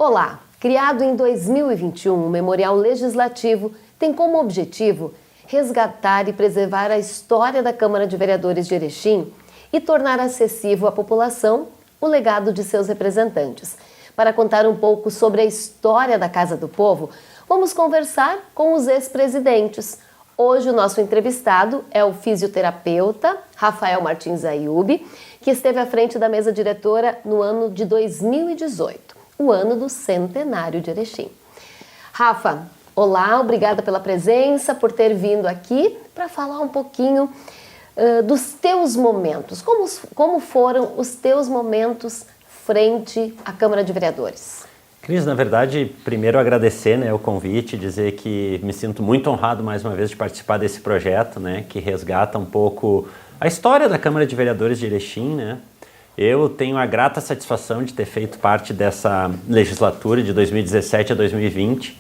Olá! Criado em 2021, o Memorial Legislativo tem como objetivo resgatar e preservar a história da Câmara de Vereadores de Erechim e tornar acessível à população o legado de seus representantes. Para contar um pouco sobre a história da Casa do Povo, vamos conversar com os ex-presidentes. Hoje o nosso entrevistado é o fisioterapeuta Rafael Martins Ayub, que esteve à frente da mesa diretora no ano de 2018, o ano do centenário de Erechim. Rafa, olá, obrigada pela presença, por ter vindo aqui para falar um pouquinho dos teus momentos. Como foram os teus momentos frente à Câmara de Vereadores? Cris, na verdade, primeiro agradecer o convite, dizer que me sinto muito honrado mais uma vez de participar desse projeto, que resgata um pouco a história da Câmara de Vereadores de Erechim. Eu tenho a grata satisfação de ter feito parte dessa legislatura de 2017 a 2020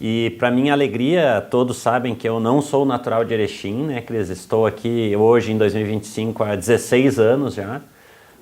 e, para minha alegria, todos sabem que eu não sou natural de Erechim, Cris? Estou aqui hoje em 2025 há 16 anos já.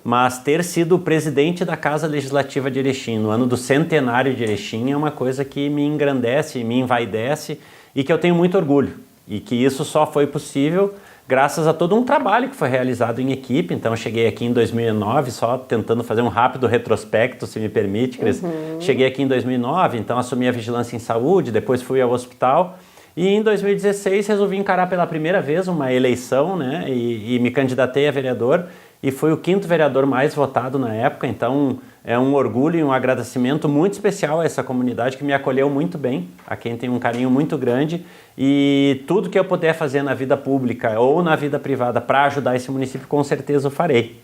Mas ter sido presidente da Casa Legislativa de Erechim no ano do centenário de Erechim é uma coisa que me engrandece, me envaidece e que eu tenho muito orgulho. E que isso só foi possível graças a todo um trabalho que foi realizado em equipe. Então eu cheguei aqui em 2009, só tentando fazer um rápido retrospecto, se me permite, Cris. Cheguei aqui em 2009, então assumi a vigilância em saúde, depois fui ao hospital. E em 2016 resolvi encarar pela primeira vez uma eleição, e me candidatei a vereador. E fui o 5º vereador mais votado na época, então é um orgulho e um agradecimento muito especial a essa comunidade que me acolheu muito bem, a quem tem um carinho muito grande, e tudo que eu puder fazer na vida pública ou na vida privada para ajudar esse município, com certeza eu farei.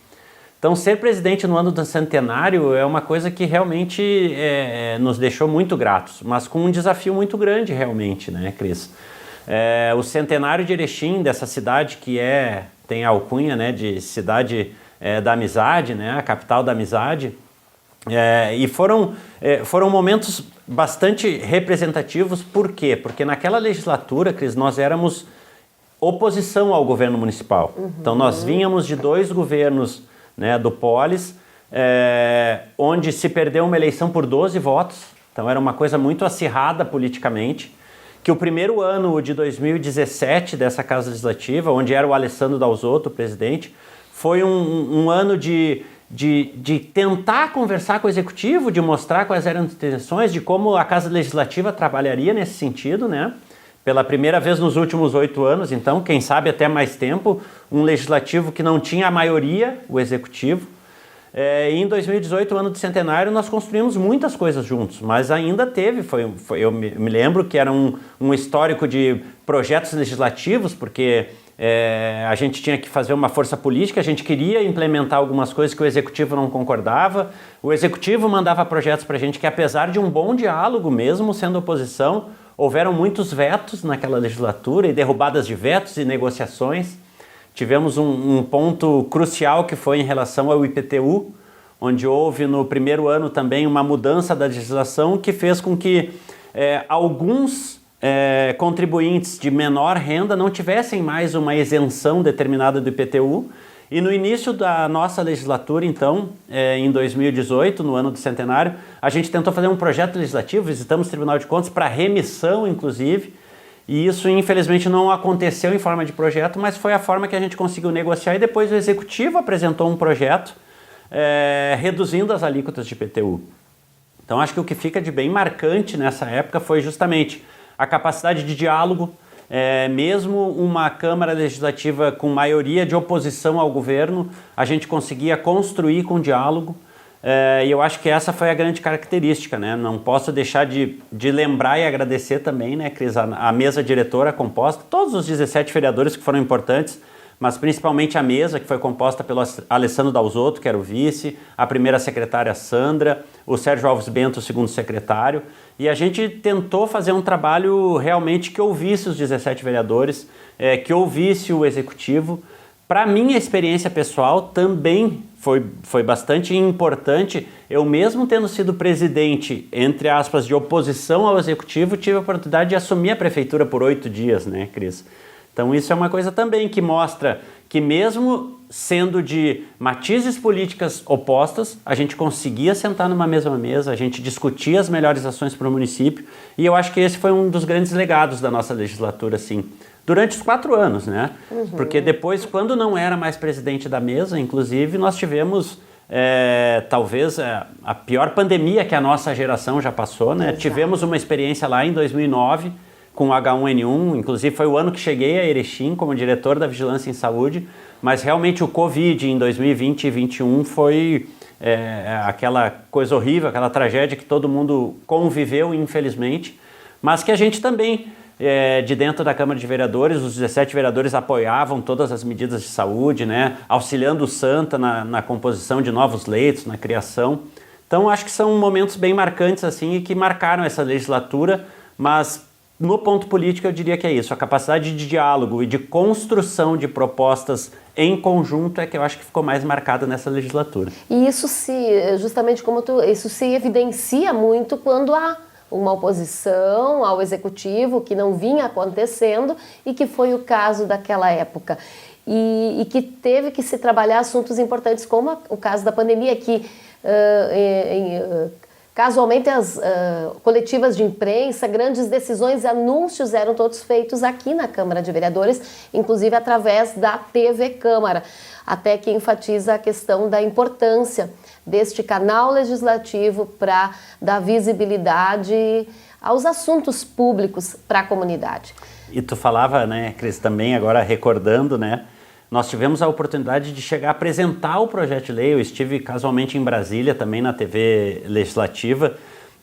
Então, ser presidente no ano do centenário é uma coisa que realmente nos deixou muito gratos, mas com um desafio muito grande realmente, Cris? O centenário de Erechim, dessa cidade que tem a alcunha de cidade da amizade, a capital da amizade, e foram momentos bastante representativos. Por quê? Porque naquela legislatura, Cris, nós éramos oposição ao governo municipal. Então nós vínhamos de 2 governos do Polis, onde se perdeu uma eleição por 12 votos, então era uma coisa muito acirrada politicamente. Que o primeiro ano de 2017 dessa Casa Legislativa, onde era o Alessandro Dalzotto, o presidente, foi um ano de tentar conversar com o Executivo, de mostrar quais eram as intenções, de como a Casa Legislativa trabalharia nesse sentido, Pela primeira vez nos últimos 8 anos, então, quem sabe até mais tempo, um Legislativo que não tinha a maioria, o Executivo. E em 2018, ano do centenário, nós construímos muitas coisas juntos, mas ainda teve, eu me lembro que era um histórico de projetos legislativos, porque a gente tinha que fazer uma força política, a gente queria implementar algumas coisas que o Executivo não concordava, o Executivo mandava projetos para a gente que, apesar de um bom diálogo, mesmo sendo oposição, houveram muitos vetos naquela legislatura e derrubadas de vetos e negociações. Tivemos um ponto crucial que foi em relação ao IPTU, onde houve no primeiro ano também uma mudança da legislação que fez com que alguns contribuintes de menor renda não tivessem mais uma isenção determinada do IPTU. E no início da nossa legislatura, então, em 2018, no ano do centenário, a gente tentou fazer um projeto legislativo, visitamos o Tribunal de Contas para remissão, inclusive. E isso, infelizmente, não aconteceu em forma de projeto, mas foi a forma que a gente conseguiu negociar e depois o Executivo apresentou um projeto reduzindo as alíquotas de IPTU. Então, acho que o que fica de bem marcante nessa época foi justamente a capacidade de diálogo, mesmo uma Câmara Legislativa com maioria de oposição ao governo, a gente conseguia construir com diálogo. E eu acho que essa foi a grande característica, Não posso deixar de lembrar e agradecer também, Cris, a mesa diretora composta, todos os 17 vereadores que foram importantes, mas principalmente a mesa que foi composta pelo Alessandro Dalzotto, que era o vice, a primeira secretária Sandra, o Sérgio Alves Bento, o segundo secretário, e a gente tentou fazer um trabalho realmente que ouvisse os 17 vereadores, que ouvisse o Executivo. Para minha experiência pessoal também foi bastante importante. Eu mesmo tendo sido presidente, entre aspas, de oposição ao Executivo, tive a oportunidade de assumir a prefeitura por 8 dias, Cris? Então isso é uma coisa também que mostra que mesmo sendo de matizes políticas opostas, a gente conseguia sentar numa mesma mesa, a gente discutia as melhores ações para o município, e eu acho que esse foi um dos grandes legados da nossa legislatura, assim, durante os 4 anos, né? Porque depois, quando não era mais presidente da mesa, inclusive, nós tivemos talvez a pior pandemia que a nossa geração já passou, né? Exato. Tivemos uma experiência lá em 2009 com o H1N1, inclusive foi o ano que cheguei a Erechim como diretor da Vigilância em Saúde, mas realmente o Covid em 2020 e 2021 foi aquela coisa horrível, aquela tragédia que todo mundo conviveu, infelizmente, mas que a gente também, de dentro da Câmara de Vereadores, os 17 vereadores apoiavam todas as medidas de saúde, né, auxiliando o Santa na composição de novos leitos, na criação. Então, acho que são momentos bem marcantes assim e que marcaram essa legislatura, mas no ponto político eu diria que é isso, a capacidade de diálogo e de construção de propostas em conjunto é que eu acho que ficou mais marcada nessa legislatura. E isso justamente isso se evidencia muito quando há uma oposição ao executivo que não vinha acontecendo e que foi o caso daquela época. E que teve que se trabalhar assuntos importantes como o caso da pandemia, que casualmente as coletivas de imprensa, grandes decisões e anúncios eram todos feitos aqui na Câmara de Vereadores, inclusive através da TV Câmara, até que enfatiza a questão da importância deste canal legislativo para dar visibilidade aos assuntos públicos para a comunidade. E tu falava, né, Cris, também agora recordando, né, nós tivemos a oportunidade de chegar a apresentar o projeto de lei. Eu estive casualmente em Brasília, também na TV Legislativa,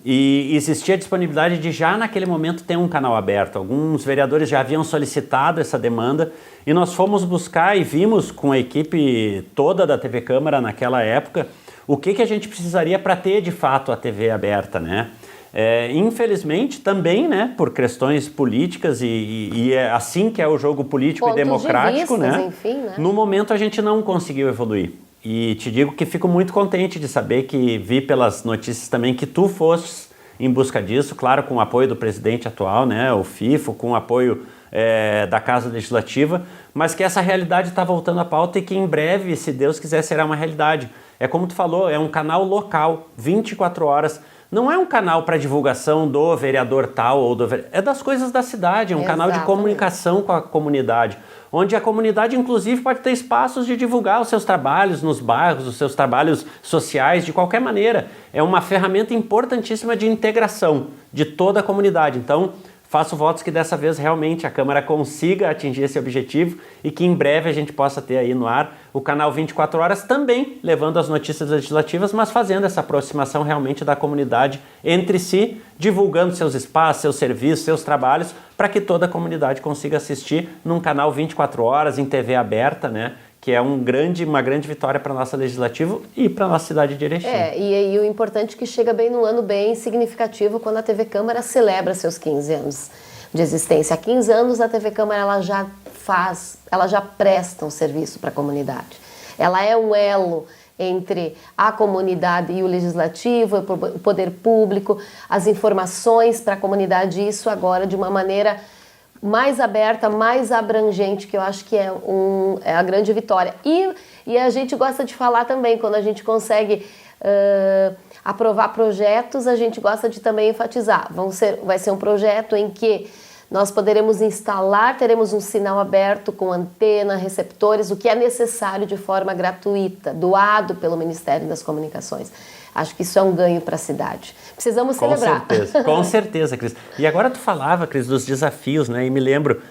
e existia a disponibilidade de já naquele momento ter um canal aberto. Alguns vereadores já haviam solicitado essa demanda e nós fomos buscar e vimos com a equipe toda da TV Câmara naquela época o que a gente precisaria para ter de fato a TV aberta, né? Infelizmente também, né, por questões políticas e é assim que é o jogo político Pontos e democrático, de vistas, né? enfim, né? No momento a gente não conseguiu evoluir. E te digo que fico muito contente de saber que vi pelas notícias também que tu fostes em busca disso, claro, com o apoio do presidente atual, né, o FIFO, com o apoio da Casa Legislativa, mas que essa realidade está voltando à pauta e que em breve, se Deus quiser, será uma realidade. É como tu falou, é um canal local, 24 horas. Não é um canal para divulgação do vereador tal ou é das coisas da cidade, é um canal de comunicação com a comunidade, onde a comunidade inclusive pode ter espaços de divulgar os seus trabalhos nos bairros, os seus trabalhos sociais, de qualquer maneira. É uma ferramenta importantíssima de integração de toda a comunidade. Então, faço votos que dessa vez realmente a Câmara consiga atingir esse objetivo e que em breve a gente possa ter aí no ar o canal 24 horas também levando as notícias legislativas, mas fazendo essa aproximação realmente da comunidade entre si, divulgando seus espaços, seus serviços, seus trabalhos, para que toda a comunidade consiga assistir num canal 24 horas, em TV aberta, né? Que é uma grande vitória para a nossa legislativa e para a nossa cidade de Erechim. E o importante é que chega bem num ano bem significativo quando a TV Câmara celebra seus 15 anos de existência. Há 15 anos a TV Câmara ela já presta um serviço para a comunidade. Ela é um elo entre a comunidade e o legislativo, o poder público, as informações para a comunidade, isso agora de uma maneira mais aberta, mais abrangente, que eu acho que é a grande vitória. E a gente gosta de falar também, quando a gente consegue aprovar projetos, a gente gosta de também enfatizar. Vai ser um projeto em que nós poderemos instalar, teremos um sinal aberto com antena, receptores, o que é necessário de forma gratuita, doado pelo Ministério das Comunicações. Acho que isso é um ganho para a cidade. Precisamos celebrar. Com certeza, Cris. E agora tu falava, Cris, dos desafios, né? E me lembro,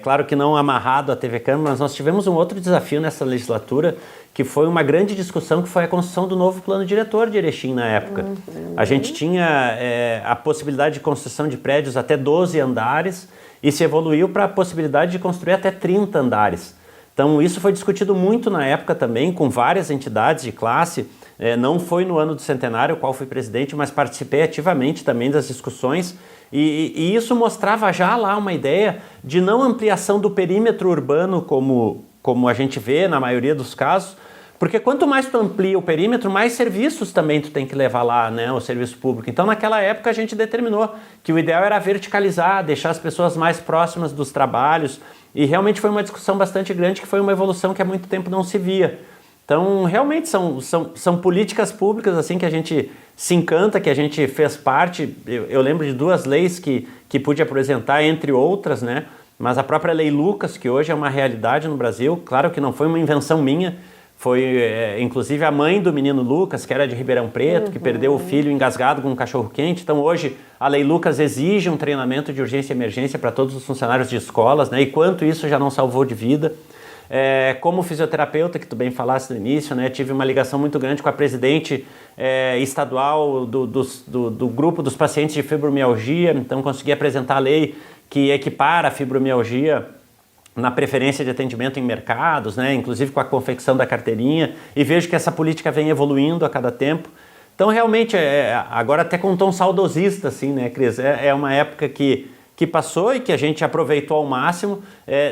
claro que não amarrado à TV Câmara, mas nós tivemos um outro desafio nessa legislatura, que foi uma grande discussão, que foi a construção do novo plano diretor de Erechim na época. A gente tinha a possibilidade de construção de prédios até 12 andares e se evoluiu para a possibilidade de construir até 30 andares. Então isso foi discutido muito na época também, com várias entidades de classe. Não foi no ano do centenário, o qual fui presidente, mas participei ativamente também das discussões e isso mostrava já lá uma ideia de não ampliação do perímetro urbano como a gente vê na maioria dos casos, porque quanto mais tu amplia o perímetro, mais serviços também tu tem que levar lá, né, o serviço público. Então naquela época a gente determinou que o ideal era verticalizar, deixar as pessoas mais próximas dos trabalhos e realmente foi uma discussão bastante grande, que foi uma evolução que há muito tempo não se via. Então, realmente são políticas públicas assim que a gente se encanta, que a gente fez parte. Eu lembro de 2 leis que pude apresentar, entre outras, né? Mas a própria Lei Lucas, que hoje é uma realidade no Brasil, claro que não foi uma invenção minha, foi inclusive a mãe do menino Lucas, que era de Ribeirão Preto, que perdeu o filho engasgado com um cachorro-quente. Então, hoje, a Lei Lucas exige um treinamento de urgência e emergência para todos os funcionários de escolas, né? E quanto isso já não salvou de vida. Como fisioterapeuta, que tu bem falaste no início, né, tive uma ligação muito grande com a presidente estadual do grupo dos pacientes de fibromialgia, então consegui apresentar a lei que equipara a fibromialgia na preferência de atendimento em mercados, né, inclusive com a confecção da carteirinha, e vejo que essa política vem evoluindo a cada tempo. Então, realmente, agora até com um tom saudosista, assim, né, Cris? É uma época que passou e que a gente aproveitou ao máximo,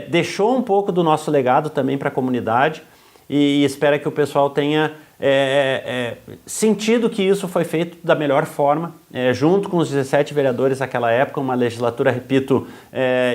deixou um pouco do nosso legado também para a comunidade e espero que o pessoal tenha sentido que isso foi feito da melhor forma, junto com os 17 vereadores naquela época, uma legislatura, repito,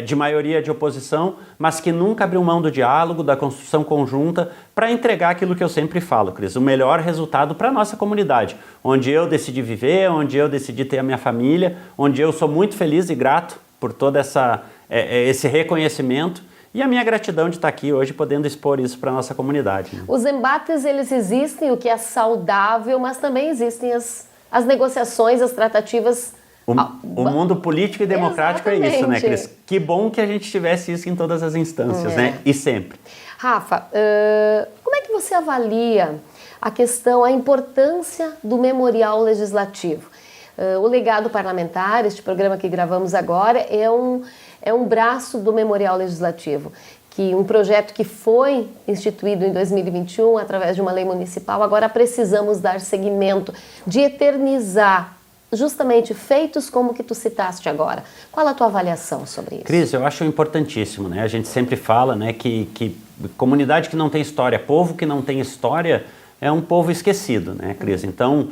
de maioria de oposição, mas que nunca abriu mão do diálogo, da construção conjunta, para entregar aquilo que eu sempre falo, Cris, o melhor resultado para a nossa comunidade, onde eu decidi viver, onde eu decidi ter a minha família, onde eu sou muito feliz e grato por todo esse reconhecimento e a minha gratidão de estar aqui hoje podendo expor isso para a nossa comunidade. Né? Os embates, eles existem, o que é saudável, mas também existem as negociações, as tratativas. O mundo político e democrático Exatamente. É isso, né, Cris? Que bom que a gente tivesse isso em todas as instâncias, né? E sempre. Rafa, como é que você avalia a questão, a importância do memorial legislativo? O legado parlamentar, este programa que gravamos agora, é um braço do Memorial Legislativo, que um projeto que foi instituído em 2021 através de uma lei municipal, agora precisamos dar seguimento, de eternizar justamente feitos como que tu citaste agora. Qual a tua avaliação sobre isso? Cris, eu acho importantíssimo, né? A gente sempre fala, né, que comunidade que não tem história, povo que não tem história, é um povo esquecido, né, Cris? Então,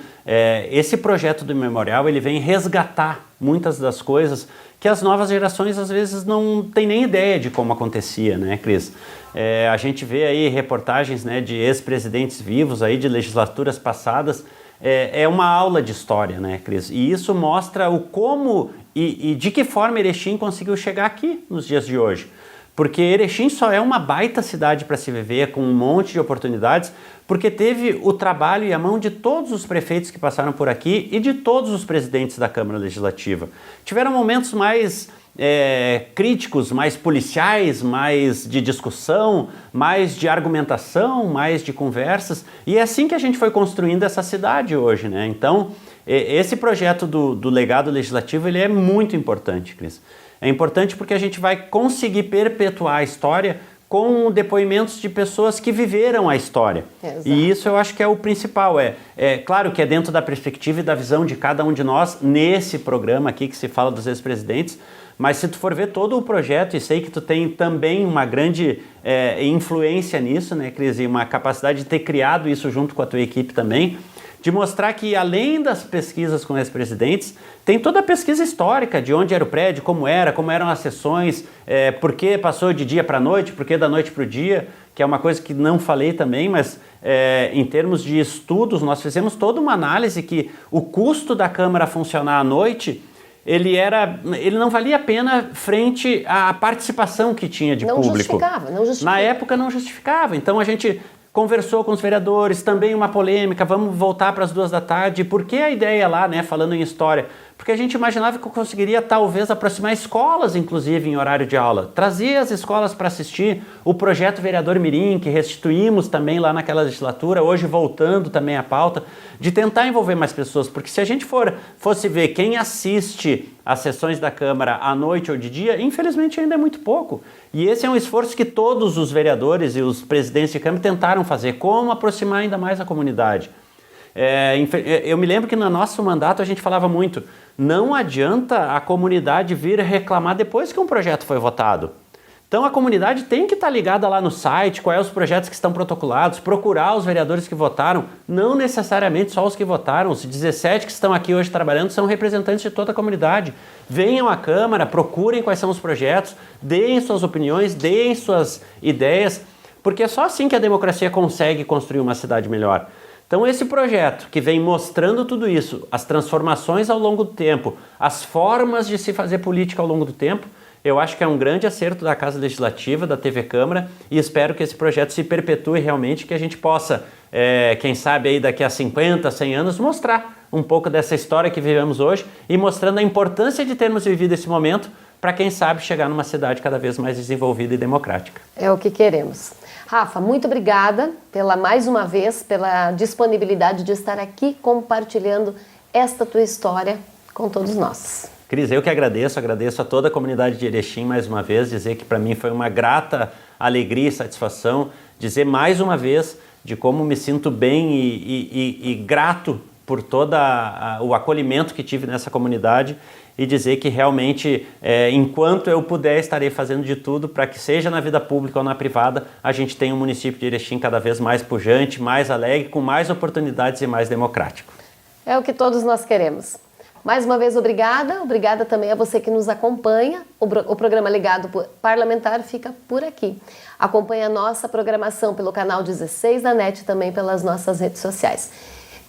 esse projeto do memorial, ele vem resgatar muitas das coisas que as novas gerações, às vezes, não têm nem ideia de como acontecia, né, Cris? A gente vê aí reportagens, né, de ex-presidentes vivos, aí, de legislaturas passadas, é uma aula de história, né, Cris? E isso mostra o como e de que forma Erechim conseguiu chegar aqui nos dias de hoje. Porque Erechim só é uma baita cidade para se viver, com um monte de oportunidades, porque teve o trabalho e a mão de todos os prefeitos que passaram por aqui e de todos os presidentes da Câmara Legislativa. Tiveram momentos mais críticos, mais policiais, mais de discussão, mais de argumentação, mais de conversas, e é assim que a gente foi construindo essa cidade hoje, né? Então, esse projeto do legado legislativo, ele é muito importante, Cris. É importante porque a gente vai conseguir perpetuar a história com depoimentos de pessoas que viveram a história. Exato. E isso eu acho que é o principal. Claro que é dentro da perspectiva e da visão de cada um de nós nesse programa aqui que se fala dos ex-presidentes, mas se tu for ver todo o projeto, e sei que tu tem também uma grande influência nisso, né, Cris, e uma capacidade de ter criado isso junto com a tua equipe também, de mostrar que além das pesquisas com ex-presidentes, tem toda a pesquisa histórica de onde era o prédio, como eram as sessões, por que passou de dia para noite, por que da noite para o dia, que é uma coisa que não falei também, mas em termos de estudos, nós fizemos toda uma análise que o custo da Câmara funcionar à noite, ele não valia a pena frente à participação que tinha de público. Não justificava. Na época não justificava, então a gente conversou com os vereadores, também uma polêmica, vamos voltar para as 14h, por que a ideia lá, né, falando em história? Porque a gente imaginava que eu conseguiria talvez aproximar escolas, inclusive, em horário de aula. Trazer as escolas para assistir o projeto Vereador Mirim, que restituímos também lá naquela legislatura, hoje voltando também à pauta, de tentar envolver mais pessoas, porque se a gente fosse ver quem assiste às sessões da Câmara à noite ou de dia, infelizmente ainda é muito pouco. E esse é um esforço que todos os vereadores e os presidentes de Câmara tentaram fazer, como aproximar ainda mais a comunidade. Eu me lembro que no nosso mandato a gente falava muito, não adianta a comunidade vir reclamar depois que um projeto foi votado. Então a comunidade tem que estar ligada lá no site, quais os projetos que estão protocolados, procurar os vereadores que votaram, não necessariamente só os que votaram, os 17 que estão aqui hoje trabalhando são representantes de toda a comunidade. Venham à Câmara, procurem quais são os projetos, deem suas opiniões, deem suas ideias, porque é só assim que a democracia consegue construir uma cidade melhor. Então esse projeto que vem mostrando tudo isso, as transformações ao longo do tempo, as formas de se fazer política ao longo do tempo, eu acho que é um grande acerto da Casa Legislativa, da TV Câmara, e espero que esse projeto se perpetue realmente, que a gente possa, quem sabe aí daqui a 50, 100 anos, mostrar um pouco dessa história que vivemos hoje e mostrando a importância de termos vivido esse momento para, quem sabe, chegar numa cidade cada vez mais desenvolvida e democrática. É o que queremos. Rafa, muito obrigada mais uma vez, pela disponibilidade de estar aqui compartilhando esta tua história com todos nós. Cris, eu que agradeço a toda a comunidade de Erechim mais uma vez, dizer que para mim foi uma grata alegria e satisfação, dizer mais uma vez de como me sinto bem e grato por todo o acolhimento que tive nessa comunidade e dizer que realmente, enquanto eu puder, estarei fazendo de tudo para que, seja na vida pública ou na privada, a gente tenha um município de Erechim cada vez mais pujante, mais alegre, com mais oportunidades e mais democrático. É o que todos nós queremos. Mais uma vez, obrigada também a você que nos acompanha. O programa Ligado Parlamentar fica por aqui. Acompanhe a nossa programação pelo canal 16 da NET e também pelas nossas redes sociais.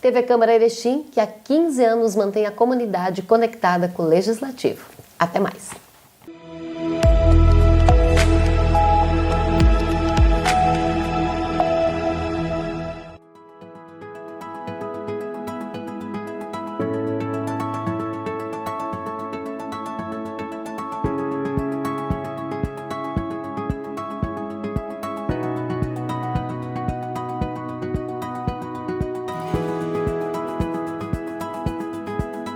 TV Câmara Erechim, que há 15 anos mantém a comunidade conectada com o Legislativo. Até mais!